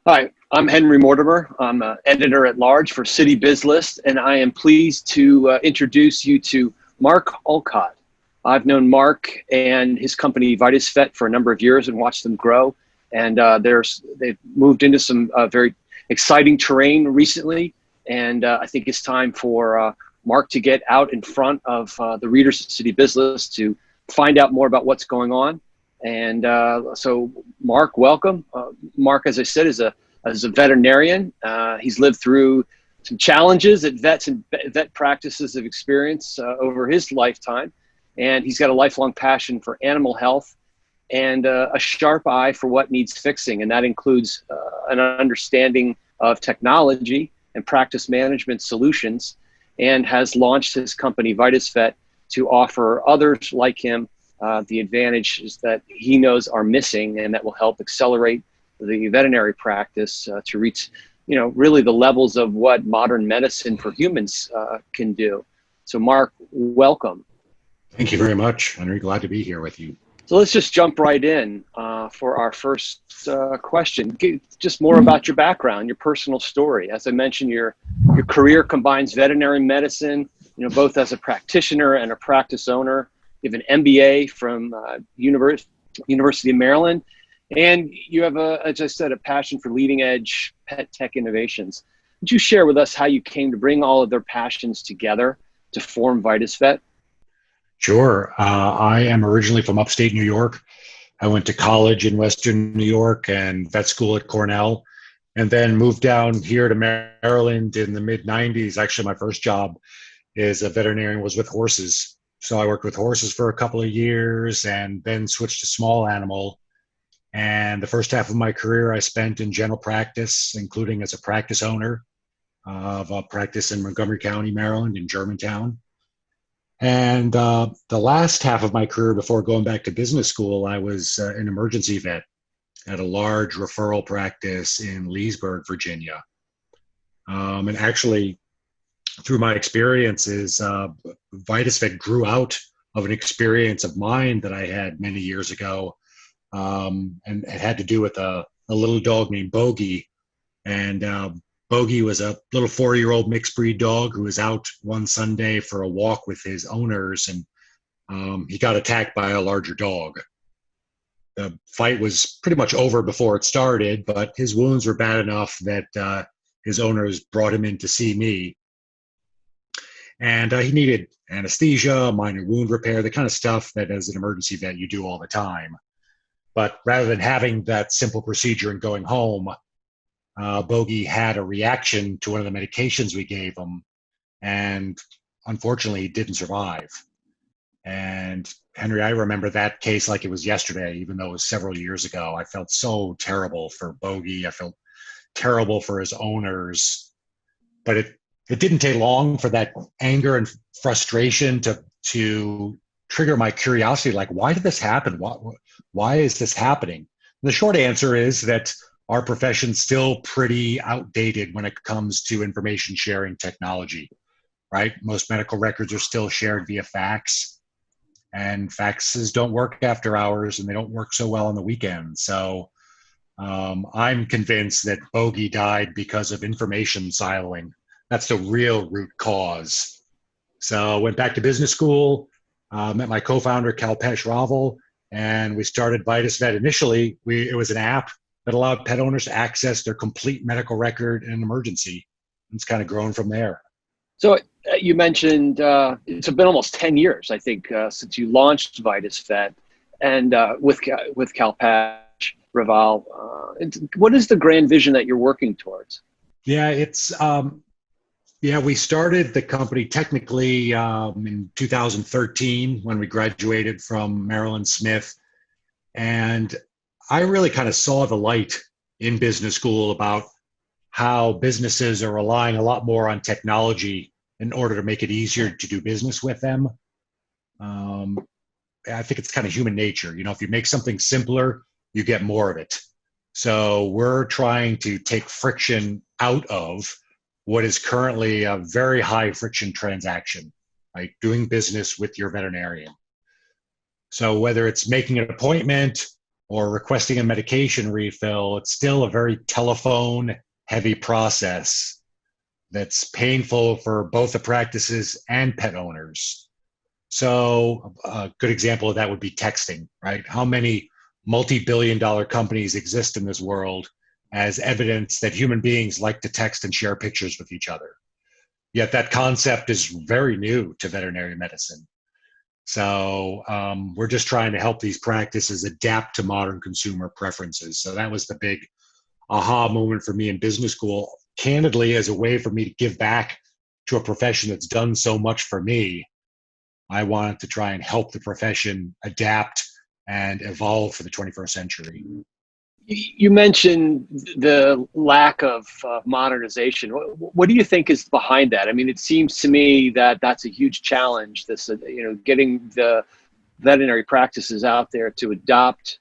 Hi, I'm Henry Mortimer. I'm an editor at large for Citybiz List, and I am pleased to introduce you to Mark Olcott. I've known Mark and his company VitusVet for a number of years and watched them grow. And they've moved into some very exciting terrain recently. And I think it's time for Mark to get out in front of the readers of Citybiz List to find out more about what's going on. And so, Mark, welcome. Mark, as I said, is a veterinarian. He's lived through some challenges that vets and vet practices have experienced over his lifetime. And he's got a lifelong passion for animal health and a sharp eye for what needs fixing. And that includes an understanding of technology and practice management solutions, and has launched his company, VitusVet, to offer others like him the advantages that he knows are missing and that will help accelerate the veterinary practice to reach, really the levels of what modern medicine for humans can do. So Mark, welcome. Thank you very much, Henry. Glad to be here with you. So let's just jump right in for our first question. Just more about your background, your personal story. As I mentioned, your career combines veterinary medicine, both as a practitioner and a practice owner. You have an MBA from University of Maryland, and you have, as I said, a passion for leading edge pet tech innovations. Would you share with us how you came to bring all of their passions together to form VitusVet? Sure. I am originally from upstate New York. I went to college in Western New York and vet school at Cornell, and then moved down here to Maryland in the mid-90s. Actually, my first job as a veterinarian was with horses. So I worked with horses for a couple of years and then switched to small animal. And the first half of my career I spent in general practice, including as a practice owner of a practice in Montgomery County, Maryland, in Germantown. And the last half of my career before going back to business school, I was an emergency vet at a large referral practice in Leesburg, Virginia. And actually, through my experiences, VitusVet grew out of an experience of mine that I had many years ago, and it had to do with a little dog named Bogey. And Bogey was a little 4-year-old mixed breed dog who was out one Sunday for a walk with his owners, and he got attacked by a larger dog. The fight was pretty much over before it started, but his wounds were bad enough that his owners brought him in to see me. And he needed anesthesia, minor wound repair, the kind of stuff that as an emergency vet you do all the time. But rather than having that simple procedure and going home, Bogey had a reaction to one of the medications we gave him, and unfortunately he didn't survive. And Henry, I remember that case like it was yesterday, even though it was several years ago. I felt so terrible for Bogey. I felt terrible for his owners. But it didn't take long for that anger and frustration to trigger my curiosity. Like, why did this happen? Why is this happening? And the short answer is that our profession's still pretty outdated when it comes to information sharing technology, right? Most medical records are still shared via fax, and faxes don't work after hours, and they don't work so well on the weekend. So I'm convinced that Bogey died because of information siloing. That's the real root cause. So I went back to business school, met my co-founder, Kalpesh Raval, and we started VitusVet. Initially, it was an app that allowed pet owners to access their complete medical record in an emergency. It's kind of grown from there. So you mentioned it's been almost 10 years, I think, since you launched VitusVet, and with Kalpesh Raval. What is the grand vision that you're working towards? Yeah, we started the company technically in 2013 when we graduated from Maryland Smith. And I really kind of saw the light in business school about how businesses are relying a lot more on technology in order to make it easier to do business with them. I think it's kind of human nature. If you make something simpler, you get more of it. So we're trying to take friction out of what is currently a very high friction transaction, like doing business with your veterinarian. So whether it's making an appointment or requesting a medication refill, it's still a very telephone heavy process that's painful for both the practices and pet owners. So a good example of that would be texting, right? How many multi-billion-dollar companies exist in this world as evidence that human beings like to text and share pictures with each other? Yet that concept is very new to veterinary medicine. So we're just trying to help these practices adapt to modern consumer preferences. So that was the big aha moment for me in business school, candidly, as a way for me to give back to a profession that's done so much for me. I wanted to try and help the profession adapt and evolve for the 21st century. You mentioned the lack of modernization. What do you think is behind that? I mean, it seems to me that that's a huge challenge. This, getting the veterinary practices out there to adopt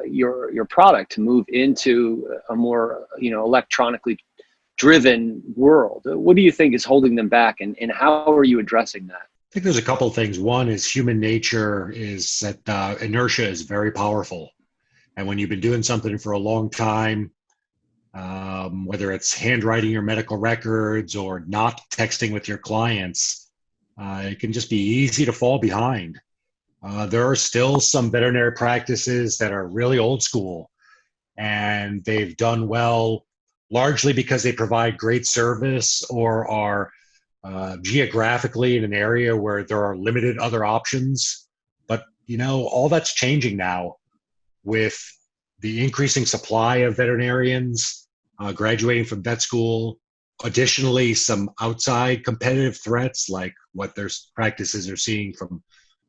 your product to move into a more electronically driven world. What do you think is holding them back, and how are you addressing that? I think there's a couple of things. One is human nature is that inertia is very powerful. And when you've been doing something for a long time, whether it's handwriting your medical records or not texting with your clients, it can just be easy to fall behind. There are still some veterinary practices that are really old school, and they've done well largely because they provide great service or are geographically in an area where there are limited other options. But, all that's changing now with the increasing supply of veterinarians graduating from vet school. Additionally, some outside competitive threats like what their practices are seeing from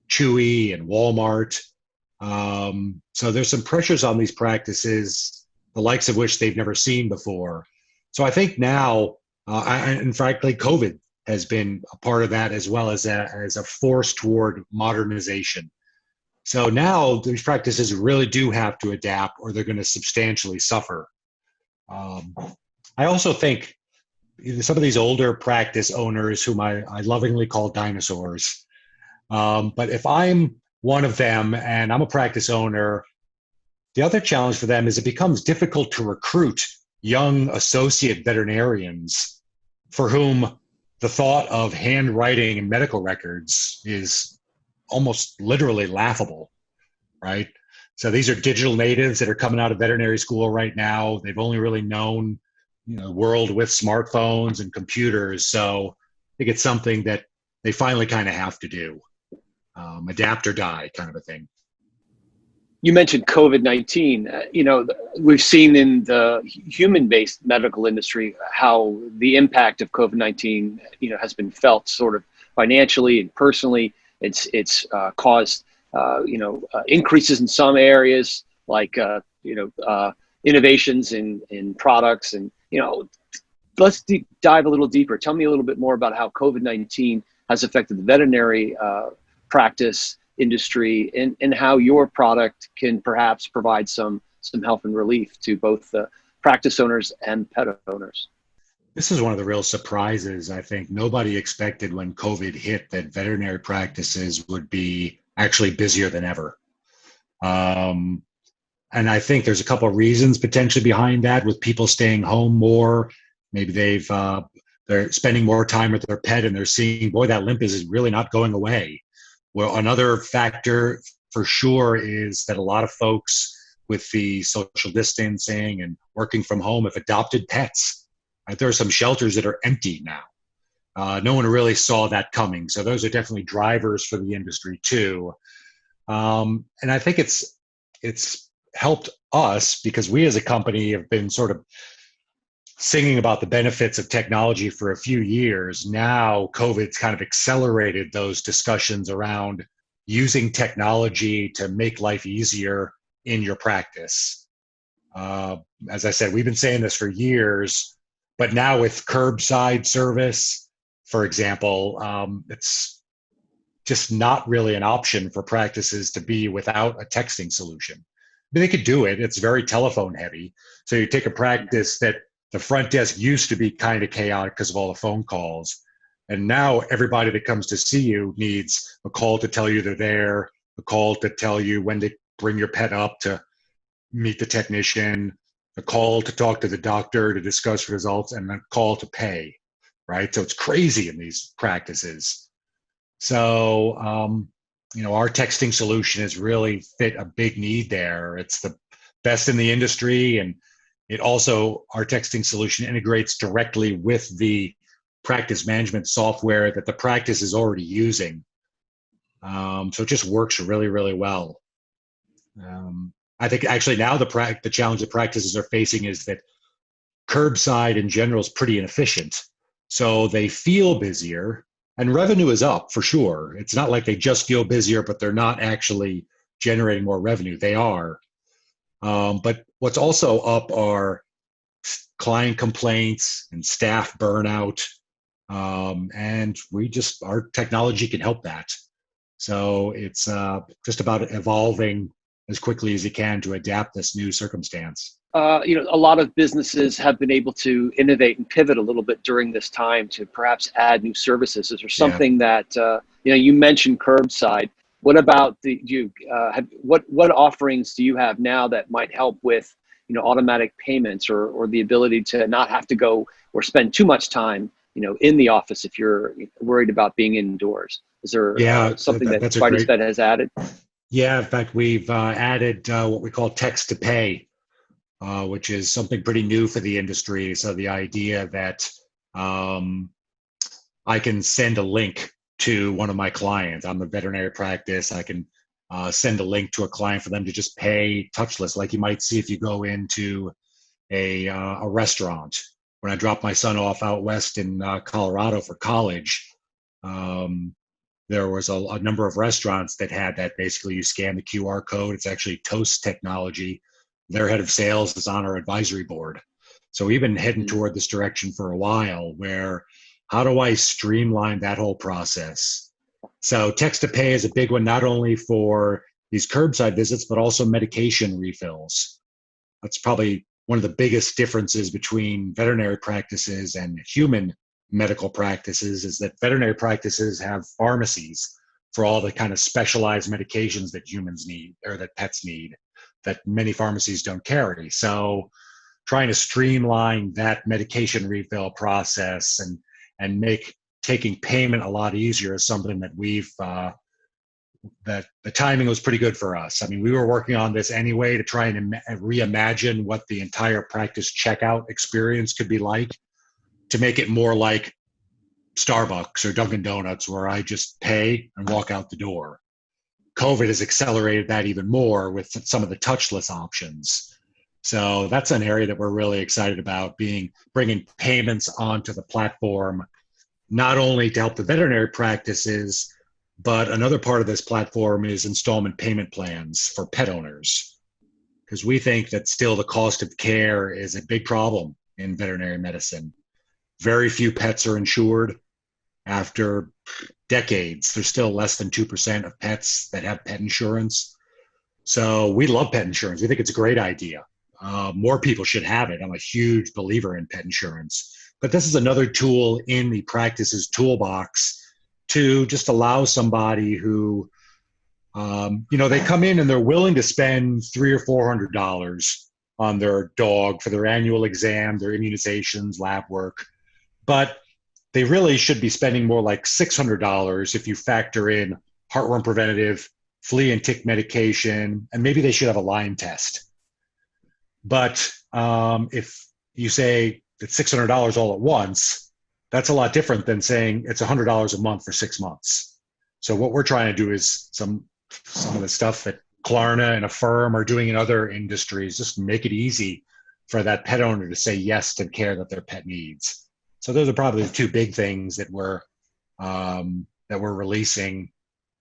Chewy and Walmart. So there's some pressures on these practices, the likes of which they've never seen before. So I think now, and frankly, COVID has been a part of that, as well as a force toward modernization. So now these practices really do have to adapt, or they're going to substantially suffer. I also think some of these older practice owners, whom I lovingly call dinosaurs, but if I'm one of them and I'm a practice owner, the other challenge for them is it becomes difficult to recruit young associate veterinarians for whom the thought of handwriting and medical records is almost literally laughable, right? So these are digital natives that are coming out of veterinary school right now. They've only really known, the world with smartphones and computers. So I think it's something that they finally kind of have to do, adapt or die kind of a thing. You mentioned COVID-19. We've seen in the human-based medical industry how the impact of COVID-19, has been felt sort of financially and personally. It's caused, increases in some areas, like innovations in products, and let's dive a little deeper. Tell me a little bit more about how COVID-19 has affected the veterinary practice industry, and how your product can perhaps provide some help and relief to both the practice owners and pet owners. This is one of the real surprises. I think nobody expected when COVID hit that veterinary practices would be actually busier than ever. And I think there's a couple of reasons potentially behind that, with people staying home more. Maybe they're spending more time with their pet and they're seeing, boy, that limp is really not going away. Well, another factor for sure is that a lot of folks with the social distancing and working from home have adopted pets. Right? There are some shelters that are empty now. No one really saw that coming. So those are definitely drivers for the industry too. And I think it's helped us because we as a company have been sort of singing about the benefits of technology for a few years. Now, COVID's kind of accelerated those discussions around using technology to make life easier in your practice. As I said, we've been saying this for years, but now with curbside service, for example, it's just not really an option for practices to be without a texting solution. I mean, they could do it. It's very telephone heavy. So you take a practice that the front desk used to be kind of chaotic because of all the phone calls. And now everybody that comes to see you needs a call to tell you they're there, a call to tell you when to bring your pet up to meet the technician, a call to talk to the doctor to discuss results, and a call to pay, right? So it's crazy in these practices. So, our texting solution has really fit a big need there. It's the best in the industry, and our texting solution integrates directly with the practice management software that the practice is already using. So it just works really, really well. I think actually now the challenge that practices are facing is that curbside in general is pretty inefficient. So they feel busier, and revenue is up for sure. It's not like they just feel busier, but they're not actually generating more revenue. They are. But what's also up are client complaints and staff burnout. And our technology can help that. So it's just about evolving as quickly as you can to adapt this new circumstance. A lot of businesses have been able to innovate and pivot a little bit during this time to perhaps add new services. Is there something that, you mentioned curbside. What about what offerings do you have now that might help with, automatic payments or the ability to not have to go or spend too much time, in the office if you're worried about being indoors? Is there something that VitusVet has added? Yeah, in fact, we've added what we call text to pay, which is something pretty new for the industry. So the idea that I can send a link to one of my clients. I'm a veterinary practice. I can send a link to a client for them to just pay touchless, like you might see if you go into a restaurant. When I dropped my son off out west in Colorado for college, there was a number of restaurants that had that. Basically, you scan the QR code. It's actually Toast Technology. Their head of sales is on our advisory board. So we've been heading toward this direction for a while, where how do I streamline that whole process? So text to pay is a big one, not only for these curbside visits, but also medication refills. That's probably one of the biggest differences between veterinary practices and human medical practices, is that veterinary practices have pharmacies for all the kind of specialized medications that humans need or that pets need that many pharmacies don't carry. So trying to streamline that medication refill process and make taking payment a lot easier is something that that the timing was pretty good for us. I mean, we were working on this anyway to try and reimagine what the entire practice checkout experience could be like, to make it more like Starbucks or Dunkin' Donuts, where I just pay and walk out the door. COVID has accelerated that even more with some of the touchless options. So that's an area that we're really excited about, bringing payments onto the platform, not only to help the veterinary practices, but another part of this platform is installment payment plans for pet owners, because we think that still the cost of care is a big problem in veterinary medicine. Very few pets are insured. After decades, there's still less than 2% of pets that have pet insurance. So we love pet insurance. We think it's a great idea. More people should have it. I'm a huge believer in pet insurance. But this is another tool in the practice's toolbox to just allow somebody who, they come in and they're willing to spend $300 or $400 on their dog for their annual exam, their immunizations, lab work. But they really should be spending more like $600 if you factor in heartworm preventative, flea and tick medication, and maybe they should have a Lyme test. But if you say it's $600 all at once, that's a lot different than saying it's $100 a month for 6 months. So what we're trying to do is some of the stuff that Klarna and Affirm are doing in other industries, just make it easy for that pet owner to say yes to the care that their pet needs. So those are probably the two big things that we're releasing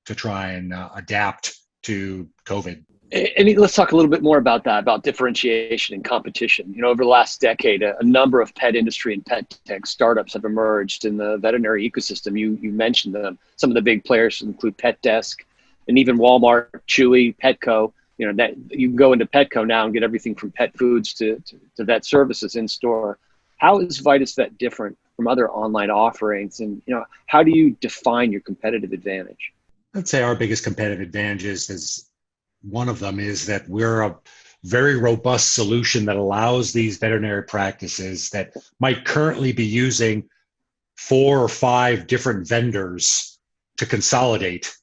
to try and adapt to COVID. And let's talk a little bit more about that, about differentiation and competition. Over the last decade, a number of pet industry and pet tech startups have emerged in the veterinary ecosystem. You mentioned them. Some of the big players include Pet Desk and even Walmart, Chewy, Petco. That you can go into Petco now and get everything from pet foods to vet services in store. How is VitusVet different from other online offerings? And, how do you define your competitive advantage? I'd say our biggest competitive advantage is one of them is that we're a very robust solution that allows these veterinary practices that might currently be using 4 or 5 different vendors to consolidate,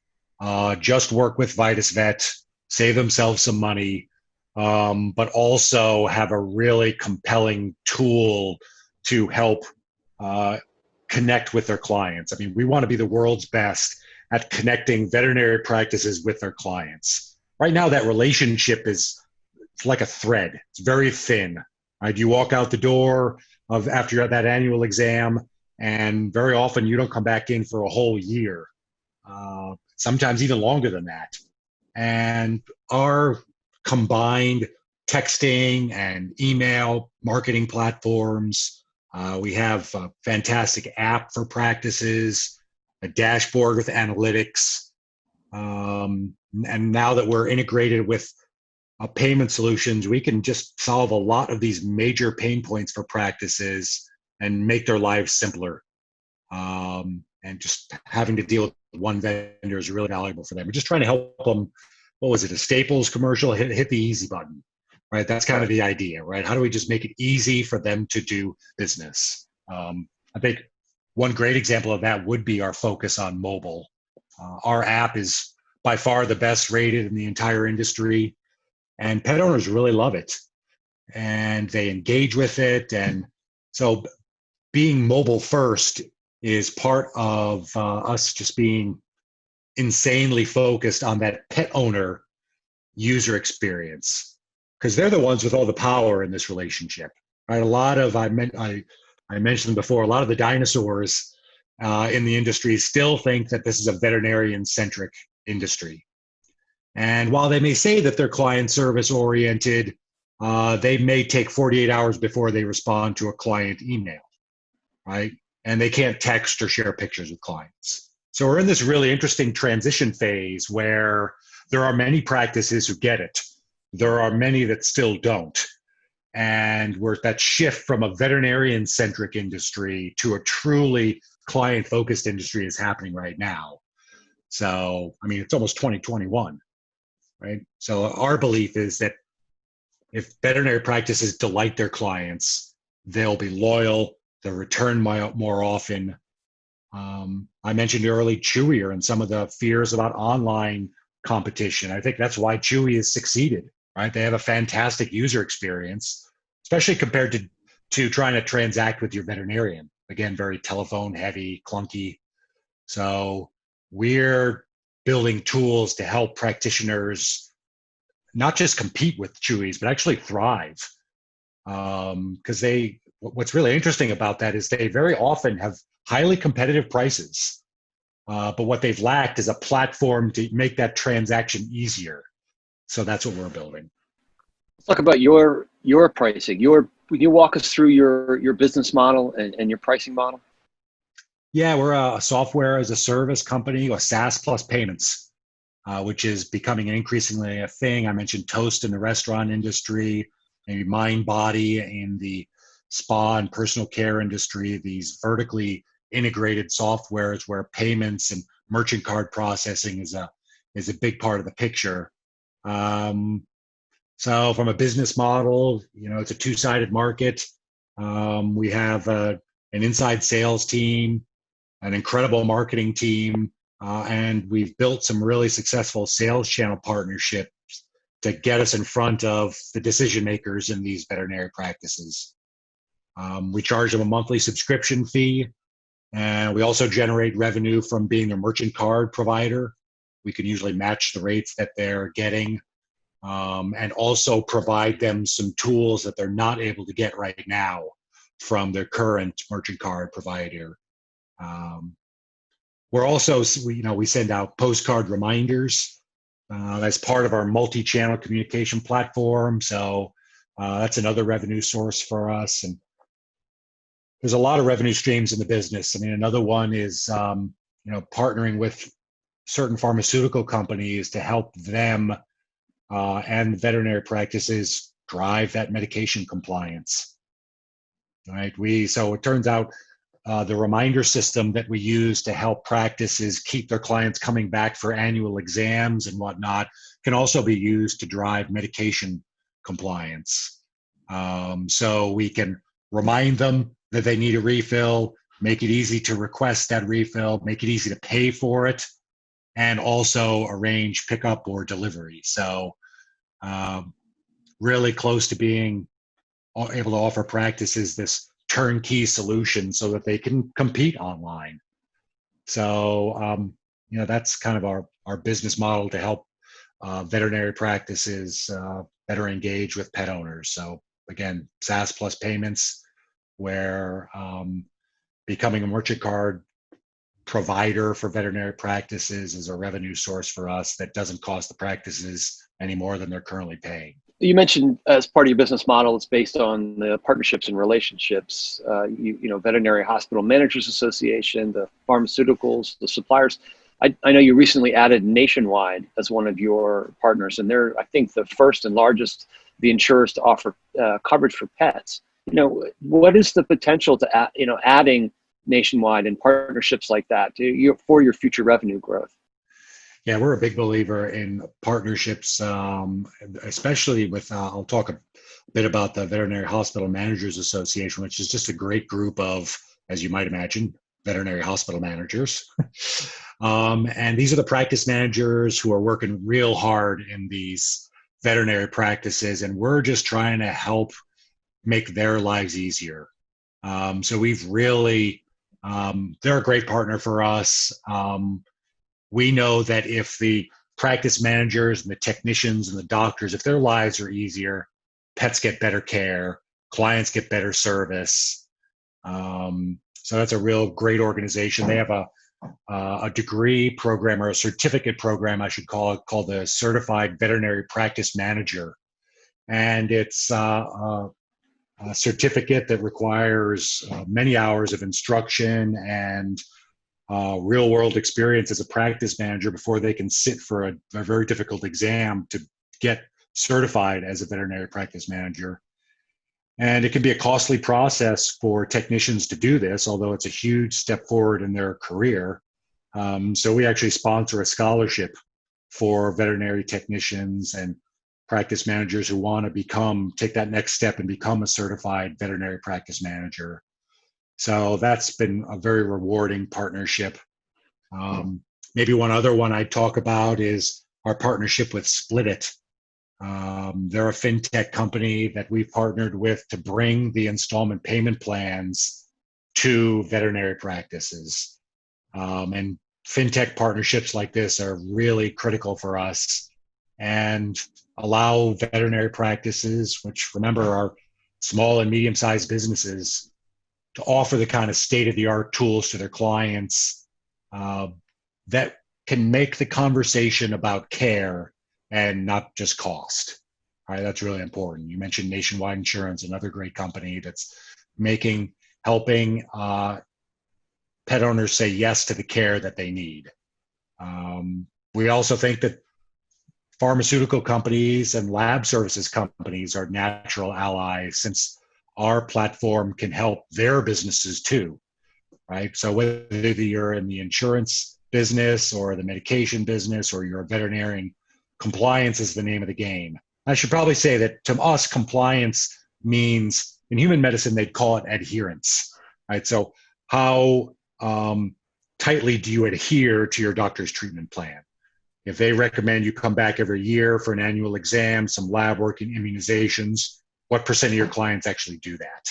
just work with VitusVet, save themselves some money, but also have a really compelling tool to help connect with their clients. I mean, we want to be the world's best at connecting veterinary practices with their clients. Right now, that relationship it's like a thread. It's very thin. Right? You walk out the door after that annual exam, and very often you don't come back in for a whole year, sometimes even longer than that. And our combined texting and email marketing platforms, we have a fantastic app for practices, a dashboard with analytics. And now that we're integrated with payment solutions, we can just solve a lot of these major pain points for practices and make their lives simpler. And just having to deal with one vendor is really valuable for them. We're just trying to help them. What was it? A Staples commercial? Hit the easy button, right? That's kind of the idea, right? How do we just make it easy for them to do business? I think one great example of that would be our focus on mobile. Our app is by far the best rated in the entire industry, and pet owners really love it, and they engage with it. And so being mobile first is part of us just being insanely focused on that pet owner user experience, because they're the ones with all the power in this relationship, right? A lot of, I mentioned before, a lot of the dinosaurs in the industry still think that this is a veterinarian-centric industry. And while they may say that they're client service oriented, they may take 48 hours before they respond to a client email, right? And they can't text or share pictures with clients. So we're in this really interesting transition phase where there are many practices who get it. There are many that still don't. And we're that shift from a veterinarian-centric industry to a truly client-focused industry is happening right now. So, I mean, it's almost 2021, right? So our belief is that if veterinary practices delight their clients, they'll be loyal, they'll return more often. I mentioned early Chewy and some of the fears about online competition. I think that's why Chewy has succeeded, right? They have a fantastic user experience, especially compared to trying to transact with your veterinarian. Again, very telephone heavy, clunky. So we're building tools to help practitioners not just compete with Chewy's, but actually thrive. Because what's really interesting about that is they very often have highly competitive prices. But what they've lacked is a platform to make that transaction easier. So that's what we're building. Let's talk about your pricing. Can you walk us through your business model and your pricing model? Yeah, we're a software as a service company, a SaaS plus payments, which is becoming increasingly a thing. I mentioned Toast in the restaurant industry, maybe MindBody in the spa and personal care industry, these vertically integrated softwares where payments and merchant card processing is a big part of the picture. So from a business model, it's a two-sided market. We have an inside sales team, an incredible marketing team, and we've built some really successful sales channel partnerships to get us in front of the decision makers in these veterinary practices. We charge them a monthly subscription fee, and we also generate revenue from being a merchant card provider. We can usually match the rates that they're getting, and also provide them some tools that they're not able to get right now from their current merchant card provider. We're also, we send out postcard reminders as part of our multi-channel communication platform. So that's another revenue source for us. And there's a lot of revenue streams in the business. I mean, another one is, partnering with certain pharmaceutical companies to help them and veterinary practices drive that medication compliance. Right? So it turns out the reminder system that we use to help practices keep their clients coming back for annual exams and whatnot can also be used to drive medication compliance. So we can remind them that they need a refill, make it easy to request that refill, make it easy to pay for it, and also arrange pickup or delivery. So really close to being able to offer practices this turnkey solution so that they can compete online. So, that's kind of our business model to help veterinary practices better engage with pet owners. So again, SaaS plus payments, where becoming a merchant card provider for veterinary practices is a revenue source for us that doesn't cost the practices any more than they're currently paying. You mentioned as part of your business model, it's based on the partnerships and relationships. Veterinary Hospital Managers Association, the pharmaceuticals, the suppliers. I know you recently added Nationwide as one of your partners, and they're, I think, the first and largest the insurers to offer coverage for pets. What is the potential to adding Nationwide and partnerships like that for your future revenue growth? Yeah, we're a big believer in partnerships, especially with, I'll talk a bit about the Veterinary Hospital Managers Association, which is just a great group of, as you might imagine, veterinary hospital managers. And these are the practice managers who are working real hard in these veterinary practices, and we're just trying to help make their lives easier. So we've really, they're a great partner for us. We know that if the practice managers and the technicians and the doctors, if their lives are easier, pets get better care, clients get better service. So that's a real great organization. They have a degree program, or a certificate program, I should call it, called the Certified Veterinary Practice Manager. And it's a certificate that requires many hours of instruction and real world experience as a practice manager before they can sit for a very difficult exam to get certified as a veterinary practice manager. And it can be a costly process for technicians to do this, although it's a huge step forward in their career. So we actually sponsor a scholarship for veterinary technicians and practice managers who want to take that next step and become a certified veterinary practice manager. So that's been a very rewarding partnership. Maybe one other one I'd talk about is our partnership with SplitIt. They're a fintech company that we've partnered with to bring the installment payment plans to veterinary practices. And fintech partnerships like this are really critical for us and allow veterinary practices, which remember are small and medium-sized businesses, to offer the kind of state-of-the-art tools to their clients that can make the conversation about care and not just cost. All right, that's really important. You mentioned Nationwide Insurance, another great company that's helping pet owners say yes to the care that they need. We also think that pharmaceutical companies and lab services companies are natural allies, since our platform can help their businesses too, right? So whether you're in the insurance business or the medication business or you're a veterinarian, compliance is the name of the game. I should probably say that to us, compliance means, in human medicine, they'd call it adherence, right? So how tightly do you adhere to your doctor's treatment plan? If they recommend you come back every year for an annual exam, some lab work and immunizations, what % of your clients actually do that?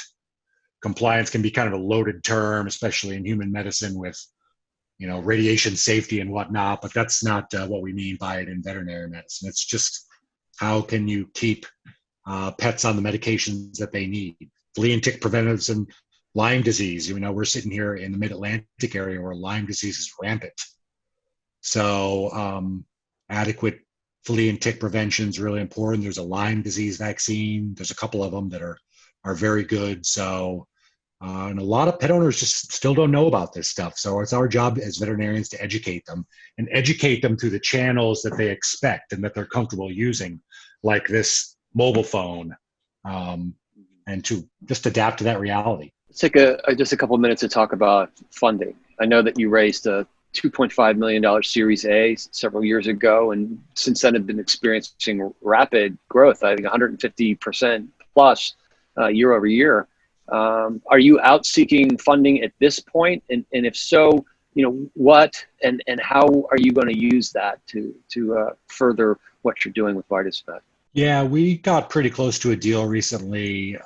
Compliance can be kind of a loaded term, especially in human medicine with, radiation safety and whatnot, but that's not what we mean by it in veterinary medicine. It's just, how can you keep pets on the medications that they need? Flea and tick preventives and Lyme disease. We're sitting here in the mid-Atlantic area where Lyme disease is rampant. So adequate flea and tick prevention is really important. There's a Lyme disease vaccine. There's a couple of them that are very good. So, and a lot of pet owners just still don't know about this stuff. So it's our job as veterinarians to educate them through the channels that they expect and that they're comfortable using, like this mobile phone, and to just adapt to that reality. Let's take just a couple of minutes to talk about funding. I know that you raised $2.5 million Series A several years ago. And since then have been experiencing rapid growth, I think 150% plus year over year. Are you out seeking funding at this point? And if so, what and how are you going to use that to further what you're doing with VitusVet? Yeah, we got pretty close to a deal recently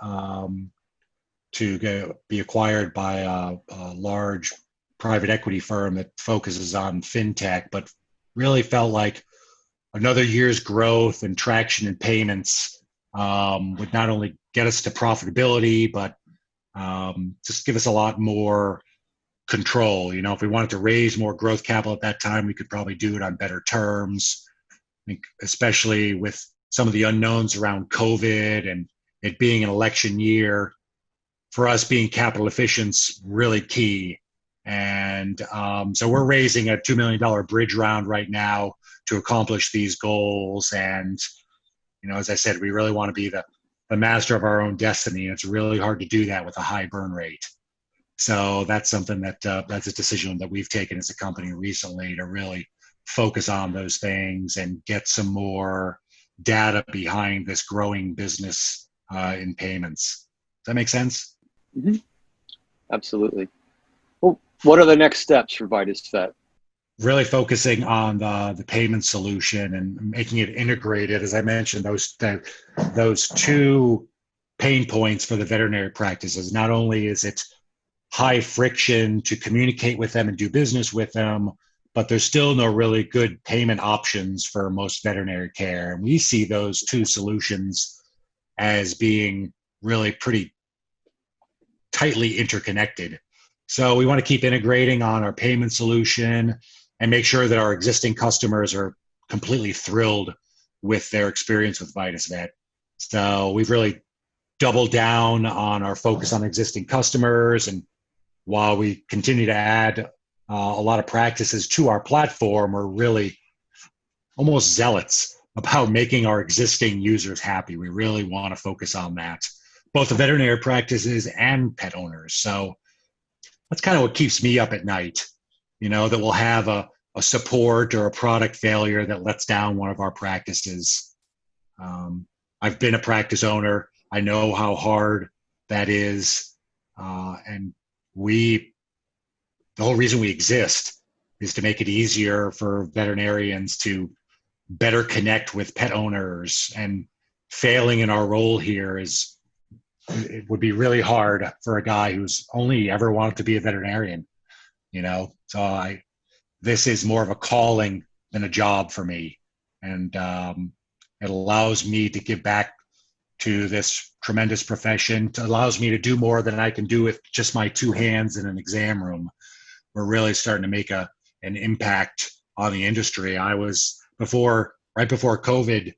be acquired by a large private equity firm that focuses on fintech, but really felt like another year's growth and traction in payments would not only get us to profitability, but just give us a lot more control. If we wanted to raise more growth capital at that time, we could probably do it on better terms. I think especially with some of the unknowns around COVID and it being an election year, for us being capital efficient's really key. And so we're raising a $2 million bridge round right now to accomplish these goals. And, as I said, we really want to be the master of our own destiny. And it's really hard to do that with a high burn rate. So that's something that's a decision that we've taken as a company recently to really focus on those things and get some more data behind this growing business in payments. Does that make sense? Mm-hmm. Absolutely. Well, what are the next steps for VitusVet? Really focusing on the payment solution and making it integrated. As I mentioned, those two pain points for the veterinary practices. Not only is it high friction to communicate with them and do business with them, but there's still no really good payment options for most veterinary care. And we see those two solutions as being really pretty tightly interconnected. So we want to keep integrating on our payment solution and make sure that our existing customers are completely thrilled with their experience with VitusVet. So we've really doubled down on our focus on existing customers. And while we continue to add a lot of practices to our platform, we're really almost zealots about making our existing users happy. We really want to focus on that, both the veterinary practices and pet owners. So that's kind of what keeps me up at night, that we'll have a support or a product failure that lets down one of our practices. I've been a practice owner. I know how hard that is. And the whole reason we exist is to make it easier for veterinarians to better connect with pet owners. And failing in our role here it would be really hard for a guy who's only ever wanted to be a veterinarian, So this is more of a calling than a job for me. And it allows me to give back to this tremendous profession. It allows me to do more than I can do with just my two hands in an exam room. We're really starting to make an impact on the industry. I was right before COVID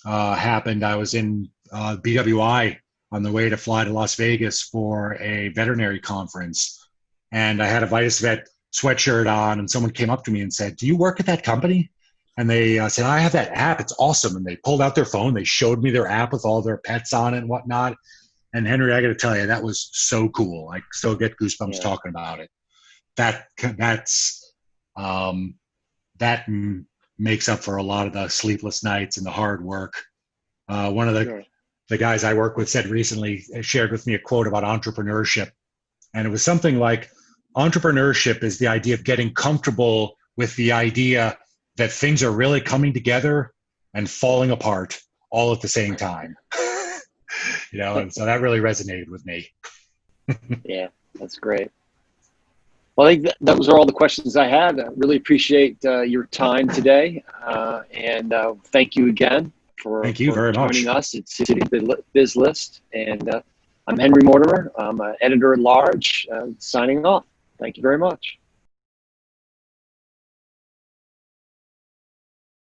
happened, I was in BWI on the way to fly to Las Vegas for a veterinary conference. And I had a VitusVet sweatshirt on, and someone came up to me and said, "Do you work at that company?" And they said, "I have that app. It's awesome." And they pulled out their phone. They showed me their app with all their pets on it and whatnot. And Henry, I got to tell you, that was so cool. I still get goosebumps talking about it. That makes up for a lot of the sleepless nights and the hard work. One of the guys I work with shared with me a quote about entrepreneurship. And it was something like, entrepreneurship is the idea of getting comfortable with the idea that things are really coming together and falling apart all at the same time. And so that really resonated with me. Yeah, that's great. Well, I think those are all the questions I had. I really appreciate your time today. And thank you again for joining us at Citybiz List. And I'm Henry Mortimer. I'm an editor at large, signing off. Thank you very much.